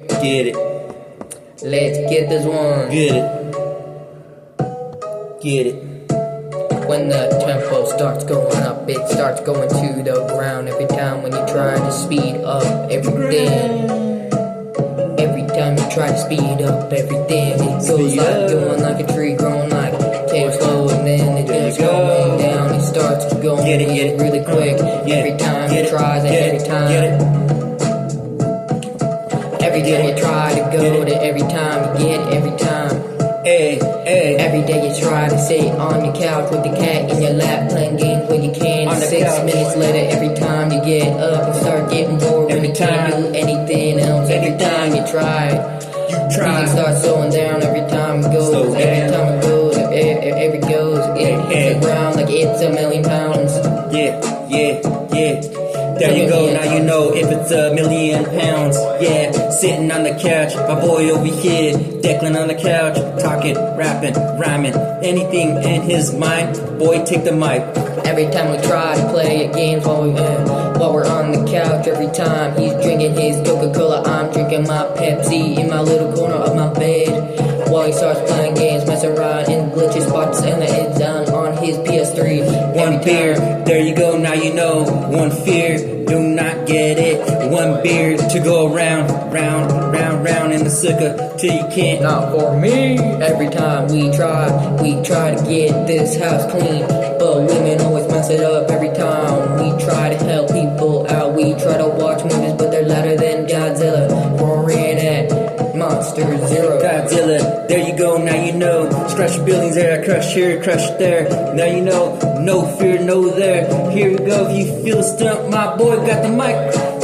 Get it. Let's get this one. Get it. Get it. When the tempo starts going up, it starts going to the ground. Every time when you try to speed up everything. Every time you try to speed up everything, it goes like going like a tree, growing like a tail slow, and then it just going down. It starts going really quick. Every time you try it, every time. Every day you try to go to every time you get every time. Every day you try to sit on your couch with the cat in your lap playing games when you can. 6 minutes later, every time you get up and start getting bored when you can't do anything else. Every time you try, you start slowing down every time it goes. Every time it goes, every goes, it hits the ground like it's a million pounds. There you go, now you know if it's a million pounds. Yeah, sitting on the couch, my boy over here, Declan on the couch, talking, rapping, rhyming, anything in his mind. Boy, take the mic. Every time we try to play games while we're on the couch, every time he's drinking his Coca-Cola, I'm drinking my Pepsi in my little corner of my bed. While he starts playing games, messing around in glitchy spots, and it's down on his PS3. One beer, there you go, now you know. One fear, do not get it. One beer to go round in the sucker till you can't. Not for me. Every time we try to get this house clean, but women always mess it up. Every time we try to help people out, we try to watch movies, but they're louder than Godzilla. Roaring at Monster Zero. Godzilla, there you go, now you know. Scratch your buildings there, crush here, crush there. Now you know, no fear, no there. Here we go, if you feel a stump, my boy got the mic.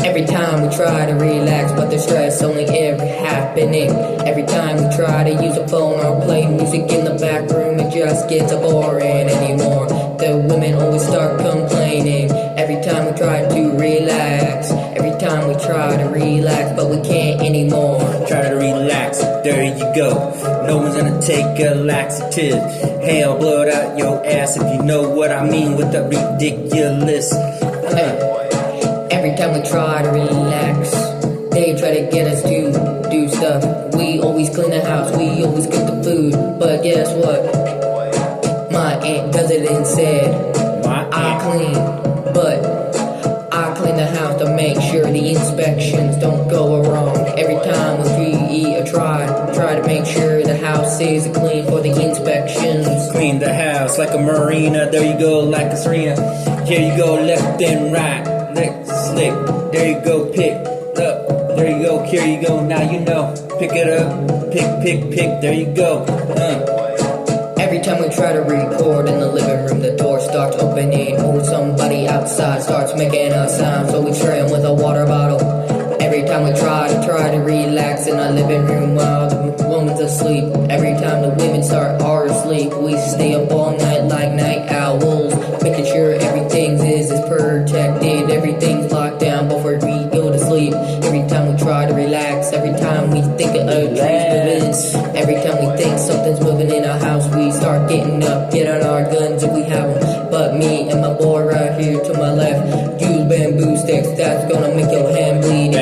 Every time we try to relax, but the stress only ever happening. Every time we try to use a phone or play music in the back room, it just gets boring anymore. The women always start complaining. Every time we try to relax, every time we try to relax, but we can't anymore. Try to relax, there you go. No one's gonna take a laxative. Hell, blow it out your ass if you know what I mean with the ridiculous. Every time we try to relax, they try to get us to do stuff. We always clean the house, we always cook the food, but guess what? My aunt does it instead. I clean, but I clean the house to make sure the inspections don't go wrong. Every time we try to make sure the house stays clean for the inspections. Clean the house like a marina, there you go, like a Serena. Here you go, left and right. Slick, there you go, pick up, there you go, here you go, now you know, pick it up, pick, there you go. Every time we try to record in the living room, the door starts opening, or somebody outside starts making a sound, so we try 'em with a water bottle. Every time we try to relax in our living room while the woman's asleep. Every time the women are asleep, we stay up all night like night owls, making sure everything is protected, everything's locked down before we go to sleep. Every time we try to relax, every time we think a tree's moving, every time we think something's moving in our house, we start getting up, get on our guns if we have them. But me and my boy right here to my left use bamboo sticks, that's gonna make your hand bleed.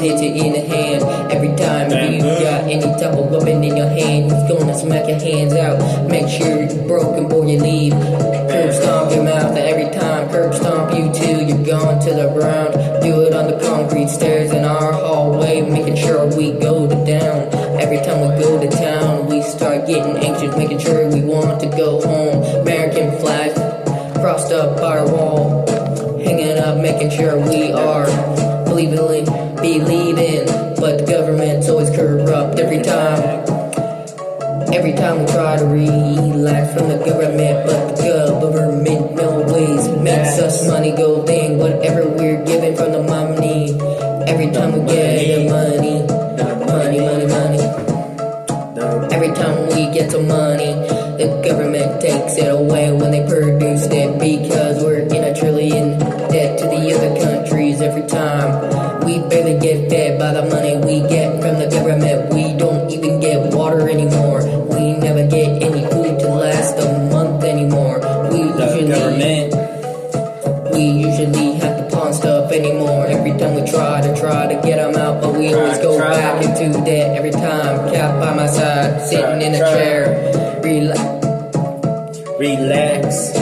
Hit you in the hand. Every time you got any type of weapon in your hand, he's gonna smack your hands out. Make sure you're broken before you leave. Curb stomp your mouth every time. Curb stomp you till you're gone to the ground. Do it on the concrete stairs in our hallway, making sure we go to down. Every time we go to town, we start getting anxious, making sure we want to go home. American flag crossed up our wall, hanging up, making sure we are believing, but the government's always corrupt. Every time we try to relax from the government, but the government always makes us money go thing, whatever we're given from the money. Every time we get money. Every time we get some money, the government takes it away when they produce it, because we're in a trillion debt to the other countries. Every time to that every time. Cat by my side, sitting in a chair. Relax.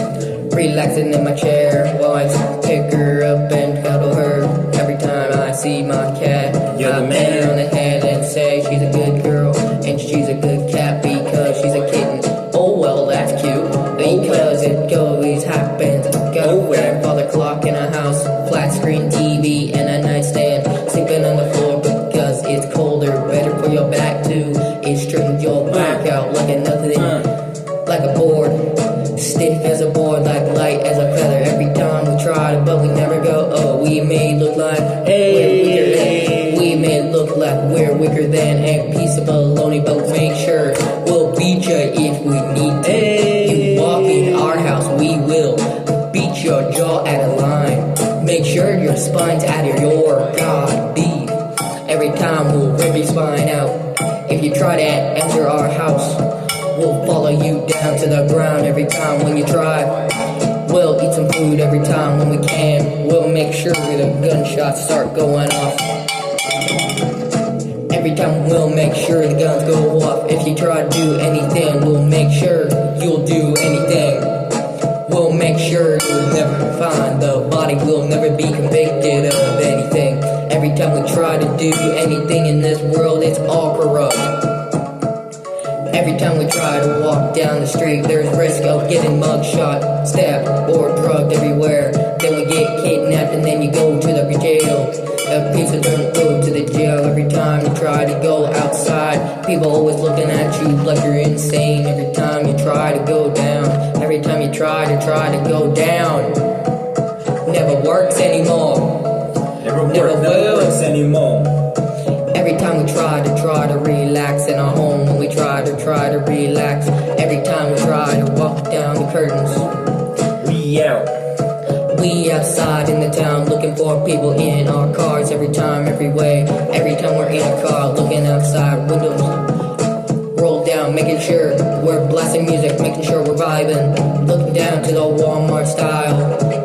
Relaxing in my chair while I pick her up and cuddle her. Every time I see my cat, You're the I pat her man. on the head and say she's a good girl and she's a good cat because she's a kitten. Oh well, that's cute because it always happens. Got Oh, a well. grandfather clock in a house, flat screen TV and a nightstand, sleeping on the floor because it's colder. Better for your back too. It straightens your back out like a nothing, like a board. Stiff as a board, like light as a feather. Every time we try to, but we never go. Oh, we may look like we're weaker than. We may look like we're weaker than a piece of baloney, but make sure we'll beat you if we need to. You walk in our house, we will beat your jaw at a line. Make sure your spine's out of your god beef. Every time we'll rip your spine out. If you try to enter our house, we'll follow you down to the ground every time when you try. We'll eat some food every time when we can. We'll make sure the gunshots start going off. Every time we'll make sure the guns go off. If you try to do anything, we'll make sure you'll do anything. We'll make sure you'll never find the body. We'll never be convicted of anything. Every time we try to do anything in this world, it's all corrupt. Every time we try to walk down the street, there's risk of getting mugshot, stabbed, or drugged everywhere. Then we get kidnapped and then you go to the jail. The people don't go to the jail every time you try to go outside. People always looking at you like you're insane. Every time you try to go down, every time you try to go down, never works anymore. Never will. works anymore. Every time we try to relax in our home, when we try to relax, every time we try to walk down the curtains, We out. we outside in the town looking for people in our cars. Every time, every way, every time we're in a car, looking outside, windows roll down, making sure we're blasting music, making sure we're vibing, looking down to the Walmart style,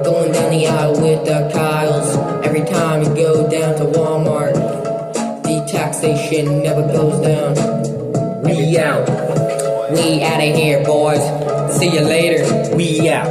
going down the aisle with the Kyles. Every time you go down to Walmart, the taxation never goes down. We out. We outta here, boys. See you later. We out.